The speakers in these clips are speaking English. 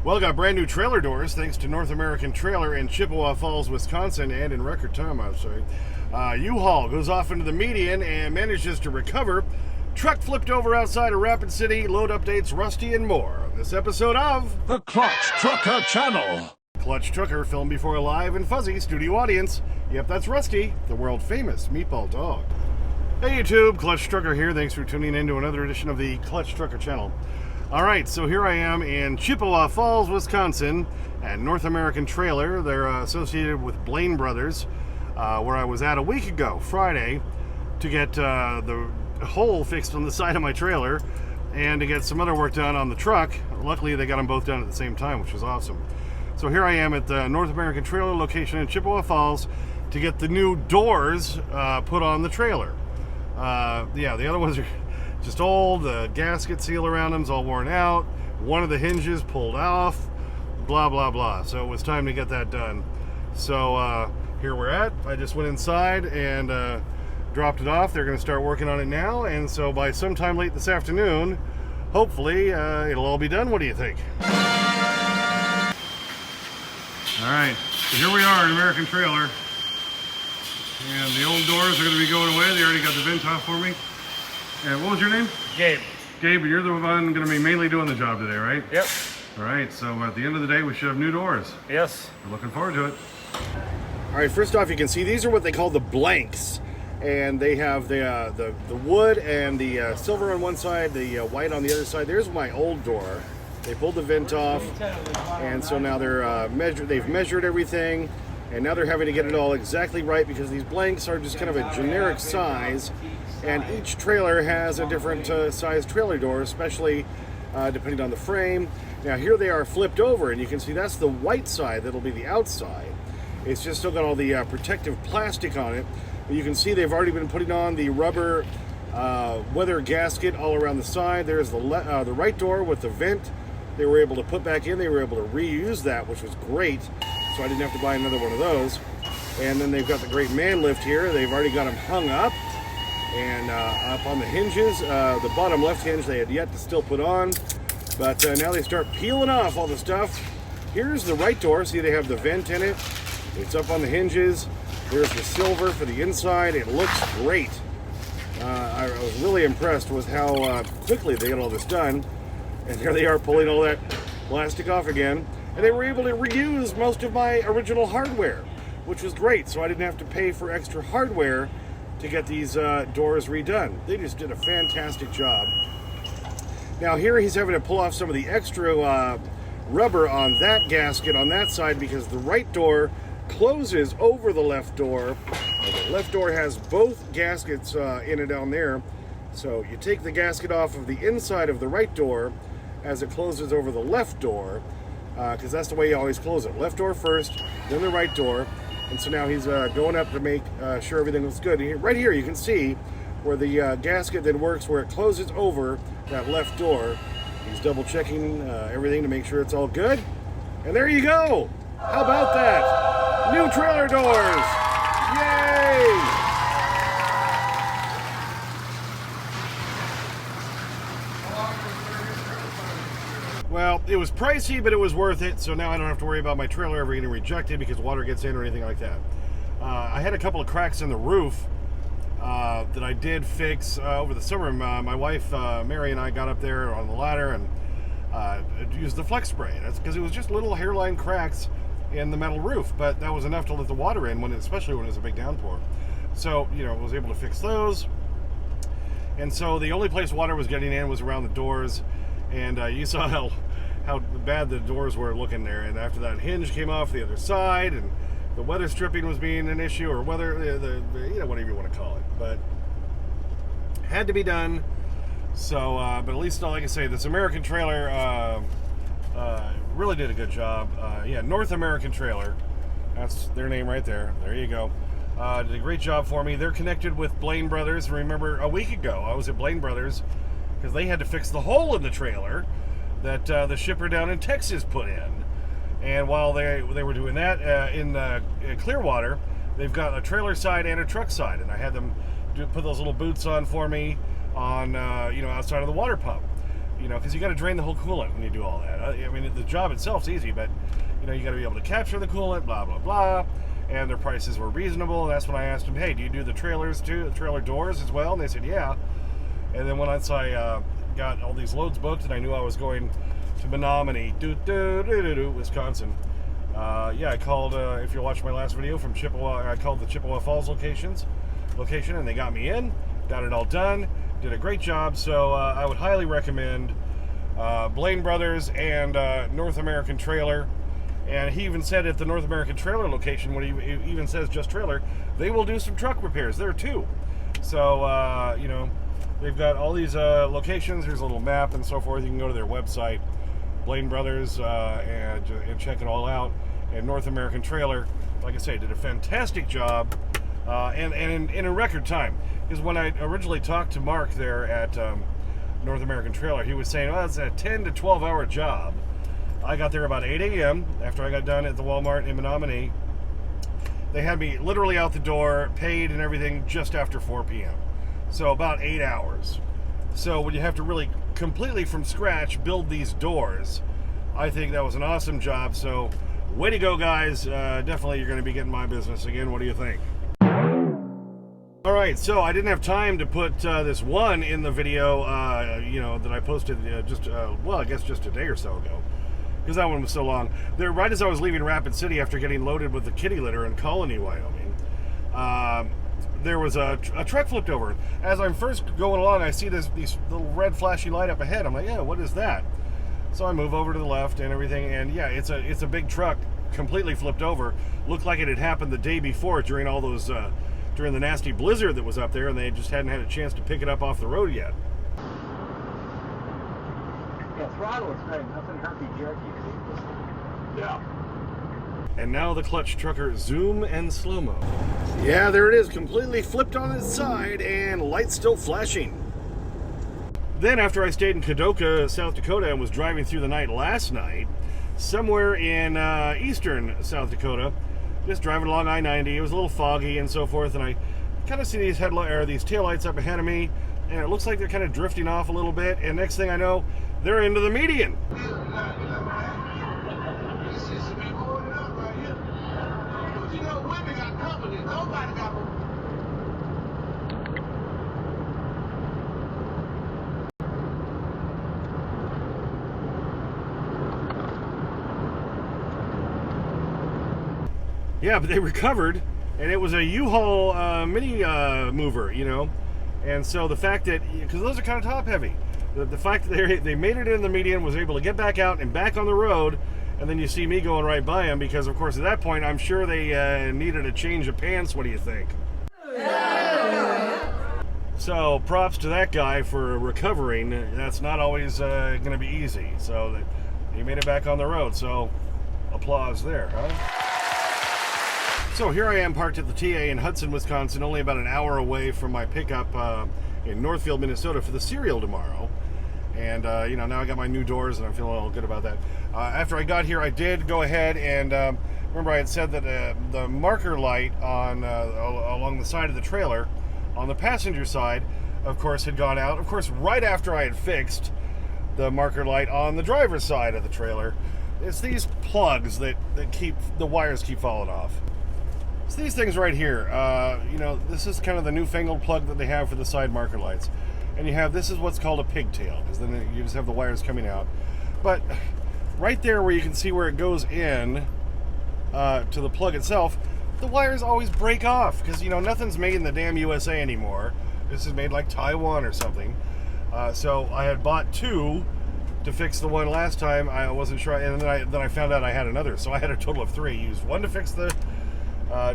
Well, got brand new trailer doors thanks to North American Trailer in Chippewa Falls, Wisconsin, and in record time, I'm sorry. U-Haul goes off into the median and manages to recover. Truck flipped over outside of Rapid City. Load updates, Rusty, and more. This episode of The Clutch Trucker Channel. Clutch Trucker, filmed before a live and fuzzy studio audience. Yep, that's Rusty, the world-famous meatball dog. Hey YouTube, Clutch Trucker here. Thanks for tuning in to another edition of the Clutch Trucker Channel. Alright, so here I am in Chippewa Falls, Wisconsin at North American Trailer. They're associated with Blaine Brothers, where I was at a week ago, Friday, to get the hole fixed on the side of my trailer and to get some other work done on the truck. Luckily, they got them both done at the same time, which was awesome. So here I am at the North American Trailer location in Chippewa Falls to get the new doors put on the trailer. Yeah, the other ones are just old. The gasket seal around them is all worn out. One of the hinges pulled off. Blah, blah, blah. So it was time to get that done. So here we're at. I just went inside and dropped it off. They're going to start working on it now. And so by sometime late this afternoon, hopefully it'll all be done. What do you think? All right. So here we are in American Trailer. And the old doors are going to be going away. They already got the vent off for me. And what was your name? Gabe. Gabe, you're the one going to be mainly doing the job today, right? Yep. All right, so at the end of the day, we should have new doors. Yes. We're looking forward to it. All right, first off, you can see these are what they call the blanks. And they have the wood and the silver on one side, the white on the other side. There's my old door. They pulled the vent off, and so now they're they've measured everything, and now they're having to get it all exactly right because these blanks are just kind of a generic size. And each trailer has a different size trailer door, especially depending on the frame. Now here they are flipped over, and you can see that's the white side that'll be the outside. It's just still got all the protective plastic on it. But you can see they've already been putting on the rubber weather gasket all around the side. There's the right door with the vent they were able to put back in. They were able to reuse that, which was great. So I didn't have to buy another one of those. And then they've got the great man lift here. They've already got them hung up. And up on the hinges, the bottom left hinge they had yet to still put on, but now they start peeling off all the stuff. Here's the right door. See, they have the vent in it. It's up on the hinges. There's the silver for the inside. It looks great. I was really impressed with how quickly they got all this done. And here they are pulling all that plastic off again. And they were able to reuse most of my original hardware, which was great. So I didn't have to pay for extra hardware to get these doors redone. They just did a fantastic job. Now here he's having to pull off some of the extra rubber on that gasket on that side because the right door closes over the left door. The left door has both gaskets in it down there. So you take the gasket off of the inside of the right door as it closes over the left door, because that's the way you always close it. Left door first, then the right door. And so now he's going up to make sure everything looks good. Right here you can see where the gasket then works, where it closes over that left door. He's double checking everything to make sure it's all good. And there you go! How about that? New trailer doors! Yay! Well, it was pricey, but it was worth it, so now I don't have to worry about my trailer ever getting rejected because water gets in or anything like that. I had a couple of cracks in the roof that I did fix over the summer. My wife, Mary, and I got up there on the ladder and used the flex spray. That's because it was just little hairline cracks in the metal roof, but that was enough to let the water in, especially when it was a big downpour. So, I was able to fix those. And so the only place water was getting in was around the doors. And you saw how bad the doors were looking there. And after that hinge came off the other side, and the weather stripping was being an issue, or whether whatever you want to call it, but had to be done. So, but at least, like I say, this American Trailer really did a good job. Yeah, North American Trailer. That's their name right there. There you go. Did a great job for me. They're connected with Blaine Brothers. Remember, a week ago, I was at Blaine Brothers because they had to fix the hole in the trailer that the shipper down in Texas put in. And while they were doing that in Clearwater, they've got a trailer side and a truck side. And I had them put those little boots on for me on, outside of the water pump. You know, because you got to drain the whole coolant when you do all that. I mean, the job itself's easy, but you know, you got to be able to capture the coolant, blah blah blah. And their prices were reasonable. And that's when I asked them, hey, do you do the trailers too, the trailer doors as well? And they said, yeah. And then once I got all these loads booked, and I knew I was going to Menominee, Wisconsin. Yeah, I called. If you watched my last video from Chippewa, I called the Chippewa Falls location, and they got me in, got it all done, did a great job. So I would highly recommend Blaine Brothers and North American Trailer. And he even said at the North American Trailer location, when he even says just trailer, they will do some truck repairs there too. So you know, they've got all these locations. Here's a little map and so forth. You can go to their website, Blaine Brothers, and check it all out. And North American Trailer, like I say, did a fantastic job, and in a record time. Because when I originally talked to Mark there at North American Trailer, he was saying, well, it's a 10 to 12 hour job. I got there about 8 a.m. after I got done at the Walmart in Menominee. They had me literally out the door, paid and everything, just after 4 p.m. So about 8 hours. So when you have to really completely from scratch build these doors, I think that was an awesome job. So way to go, guys. Definitely you're going to be getting my business again. What do you think? All right, so I didn't have time to put this one in the video, you know, that I posted well, I guess just a day or so ago, because that one was so long. There, right as I was leaving Rapid City after getting loaded with the kitty litter in Colony, Wyoming, there was a truck flipped over. As I'm first going along, I see these little red flashy light up ahead. I'm like, yeah, what is that? So I move over to the left and everything, and yeah, it's a big truck completely flipped over. Looked like it had happened the day before during all those during the nasty blizzard that was up there, and they just hadn't had a chance to pick it up off the road yet. Yeah, throttle is great. Nothing herky jerky. Yeah. And now the clutch trucker zoom and slow-mo. Yeah, there it is, completely flipped on its side and lights still flashing. Then after I stayed in Kadoka, South Dakota, and was driving through the night last night, somewhere in eastern South Dakota, just driving along I-90, it was a little foggy and so forth, and I kind of see these these taillights up ahead of me, and it looks like they're kind of drifting off a little bit, and next thing I know, they're into the median. Yeah, but they recovered, and it was a U-Haul mini mover, you know. And so the fact that, because those are kind of top heavy, the fact that they made it in the median, was able to get back out and back on the road, and then you see me going right by them, because of course at that point I'm sure they needed a change of pants. What do you think? So props to that guy for recovering. That's not always going to be easy. So he made it back on the road, so applause there, huh? So here I am parked at the TA in Hudson, Wisconsin, only about an hour away from my pickup in Northfield, Minnesota for the cereal tomorrow. And, you know, now I got my new doors and I'm feeling all good about that. After I got here, I did go ahead and, remember I had said that the marker light on along the side of the trailer on the passenger side, of course, had gone out. Of course, right after I had fixed the marker light on the driver's side of the trailer, it's these plugs that keep, the wires keep falling off. It's these things right here. You know, this is kind of the newfangled plug that they have for the side marker lights. And you have, this is what's called a pigtail, because then you just have the wires coming out. But right there where you can see where it goes in to the plug itself, the wires always break off, because, you know, nothing's made in the damn USA anymore. This is made like Taiwan or something. So I had bought two to fix the one last time. I wasn't sure, and then I found out I had another. So I had a total of three. Used one to fix the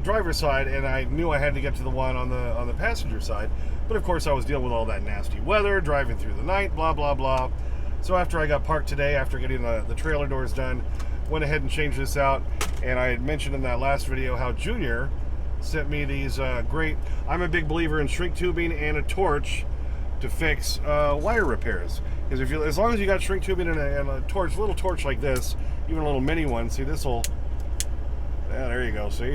driver's side, and I knew I had to get to the one on the passenger side. But of course I was dealing with all that nasty weather, driving through the night, blah blah blah. So after I got parked today, after getting the trailer doors done, went ahead and changed this out. And I had mentioned in that last video how Junior sent me these great, I'm a big believer in shrink tubing and a torch to fix wire repairs. Because if you, as long as you got shrink tubing and a torch, a little torch like this, even a little mini one, see this will, yeah, there you go, see? Oh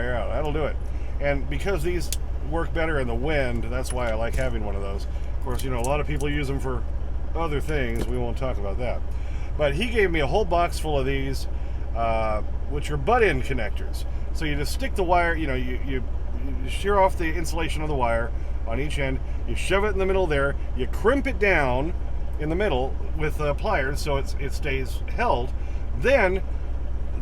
yeah, that'll do it. And because these work better in the wind, that's why I like having one of those. Of course, you know, a lot of people use them for other things. We won't talk about that. But he gave me a whole box full of these, which are butt-in connectors. So you just stick the wire, you shear off the insulation of the wire on each end, you shove it in the middle there, you crimp it down in the middle with pliers so it stays held. Then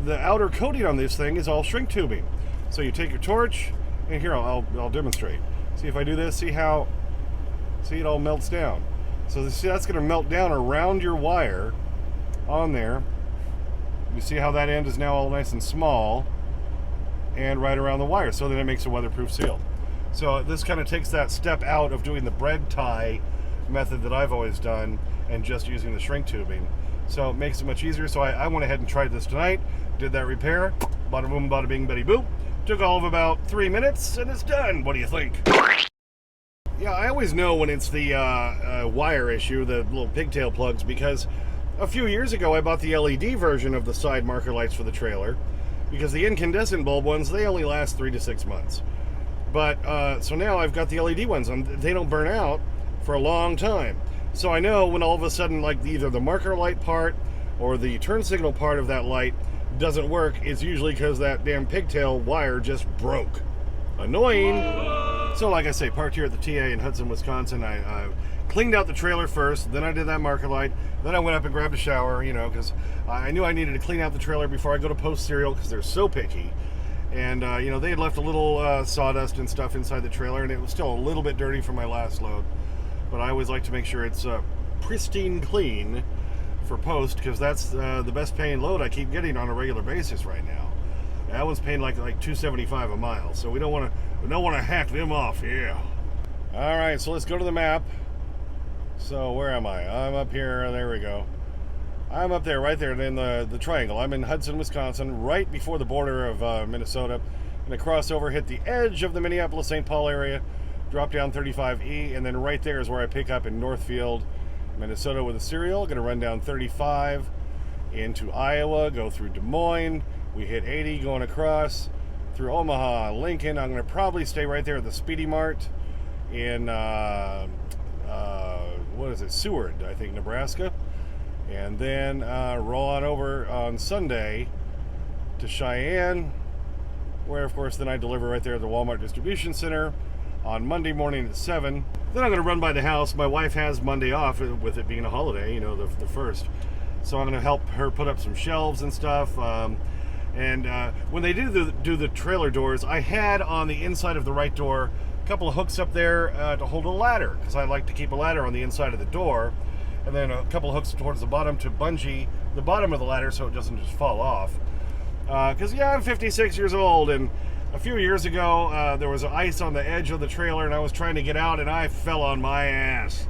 the outer coating on this thing is all shrink tubing. So you take your torch, and here I'll demonstrate. See if I do this, see it all melts down. So that's going to melt down around your wire on there. You see how that end is now all nice and small and right around the wire, so then it makes a weatherproof seal. So this kind of takes that step out of doing the bread tie method that I've always done and just using the shrink tubing. So it makes it much easier. So I went ahead and tried this tonight, did that repair, bada boom, bada bing, betty boop. Took all of about 3 minutes and it's done. What do you think? Yeah, I always know when it's the wire issue, the little pigtail plugs, because a few years ago I bought the LED version of the side marker lights for the trailer, because the incandescent bulb ones, they only last 3 to 6 months. But so now I've got the LED ones, and they don't burn out for a long time. So I know when all of a sudden, like either the marker light part or the turn signal part of that light doesn't work, it's usually because that damn pigtail wire just broke. Annoying. So like I say, parked here at the TA in Hudson, Wisconsin. I cleaned out the trailer first, then I did that marker light, then I went up and grabbed a shower, because I knew I needed to clean out the trailer before I go to post cereal, because they're so picky. And, they had left a little sawdust and stuff inside the trailer, and it was still a little bit dirty from my last load. But I always like to make sure it's pristine clean for post, because that's the best paying load I keep getting on a regular basis right now. That one's paying like $2.75 a mile, so we don't want to hack them off. Yeah. All right, so let's go to the map. So where am I? I'm up here. There we go. I'm up there, right there in the triangle. I'm in Hudson, Wisconsin, right before the border of Minnesota. I'm going to cross over, hit the edge of the Minneapolis-St. Paul area, drop down 35E, and then right there is where I pick up in Northfield, Minnesota with a serial. Going to run down 35 into Iowa, go through Des Moines. We hit 80 going across through Omaha, Lincoln. I'm going to probably stay right there at the Speedy Mart in, Seward, I think, Nebraska. And then roll on over on Sunday to Cheyenne, where, of course, then I deliver right there at the Walmart Distribution Center on Monday morning at 7. Then I'm going to run by the house. My wife has Monday off, with it being a holiday, the first. So I'm going to help her put up some shelves and stuff. And when they do the trailer doors, I had on the inside of the right door a couple of hooks up there to hold a ladder, because I like to keep a ladder on the inside of the door. And then a couple of hooks towards the bottom to bungee the bottom of the ladder so it doesn't just fall off. Because, I'm 56 years old, and a few years ago, there was ice on the edge of the trailer, and I was trying to get out, and I fell on my ass.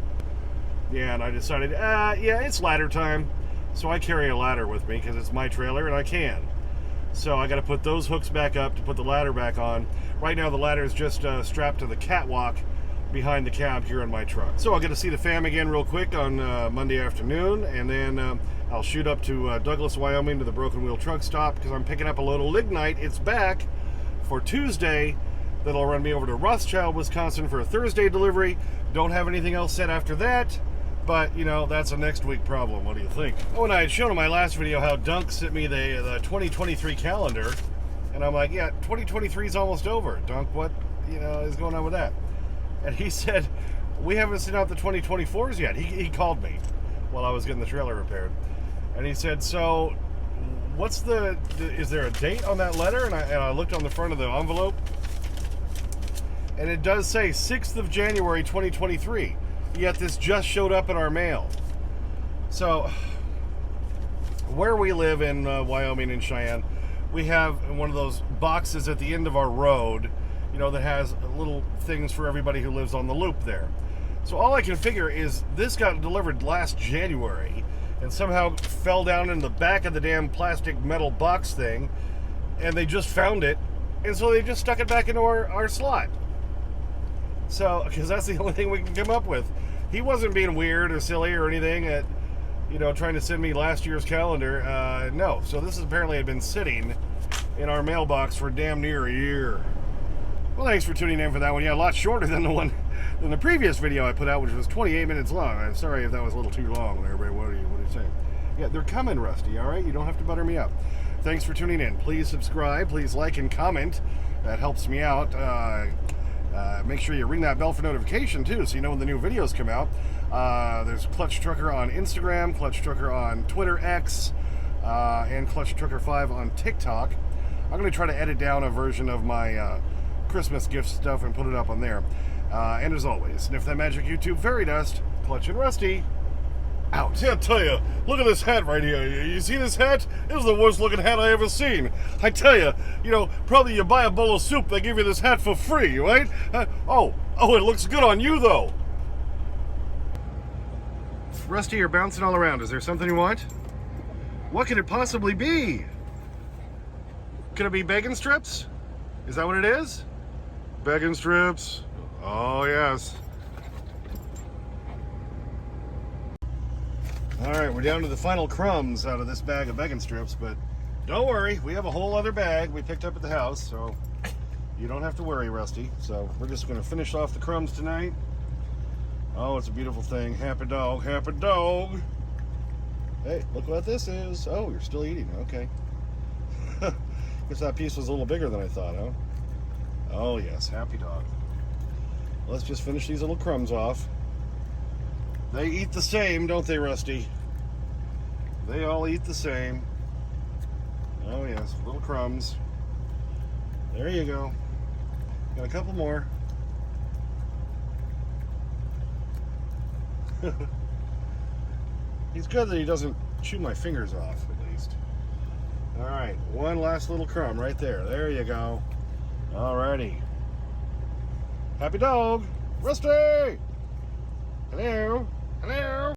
Yeah, and I decided, it's ladder time. So I carry a ladder with me, because it's my trailer, and I can. So I got to put those hooks back up to put the ladder back on. Right now, the ladder is just strapped to the catwalk behind the cab here in my truck. So I'll get to see the fam again real quick on Monday afternoon, and then I'll shoot up to Douglas, Wyoming to the Broken Wheel truck stop, because I'm picking up a load of lignite. It's back for Tuesday. That'll run me over to Rothschild, Wisconsin for a Thursday delivery. Don't have anything else set after that, but that's a next week problem. What do you think? Oh, and I had shown in my last video how Dunk sent me the 2023 calendar, and I'm like, yeah, 2023 is almost over. Dunk, what is going on with that? And he said, we haven't sent out the 2024s yet. He called me while I was getting the trailer repaired. And he said, so is there a date on that letter? And I looked on the front of the envelope, and it does say 6th of January 2023. Yet this just showed up in our mail. So where we live in Wyoming and Cheyenne, we have one of those boxes at the end of our road, that has little things for everybody who lives on the loop there. So all I can figure is this got delivered last January and somehow fell down in the back of the damn plastic metal box thing, and they just found it, and so they just stuck it back into our slot. So, because that's the only thing we can come up with. He wasn't being weird or silly or anything at, trying to send me last year's calendar. No. So this apparently had been sitting in our mailbox for damn near a year. Well, thanks for tuning in for that one. Yeah, a lot shorter than the one than the previous video I put out, which was 28 minutes long. I'm sorry if that was a little too long. Everybody, what are you saying? Yeah, they're coming, Rusty. All right, you don't have to butter me up. Thanks for tuning in. Please subscribe. Please like and comment. That helps me out. Make sure you ring that bell for notification too, so you know when the new videos come out. There's Clutch Trucker on Instagram, Clutch Trucker on Twitter X, and Clutch Trucker 5 on TikTok. I'm going to try to edit down a version of my Christmas gift stuff and put it up on there. And as always, sniff that magic YouTube fairy dust. Clutch and Rusty, out. See, I'll tell you, look at this hat right here. You see this hat? This is the worst looking hat I ever seen. I tell you, probably you buy a bowl of soup, they give you this hat for free, right? Oh, it looks good on you, though. Rusty, you're bouncing all around. Is there something you want? What could it possibly be? Could it be bacon strips? Is that what it is? Bacon strips. Oh, yes. All right, we're down to the final crumbs out of this bag of bacon strips, but don't worry, we have a whole other bag we picked up at the house, so you don't have to worry, Rusty. So we're just going to finish off the crumbs tonight. Oh, it's a beautiful thing. Happy dog, happy dog. Hey, look what this is. Oh, you're still eating. Okay. Guess that piece was a little bigger than I thought, huh? Oh, yes, happy dog. Let's just finish these little crumbs off. They eat the same, don't they, Rusty? They all eat the same. Oh, yes, little crumbs. There you go. Got a couple more. He's good that he doesn't chew my fingers off, at least. All right, one last little crumb right there. There you go. All righty. Happy dog, Rusty! Hello? Hello?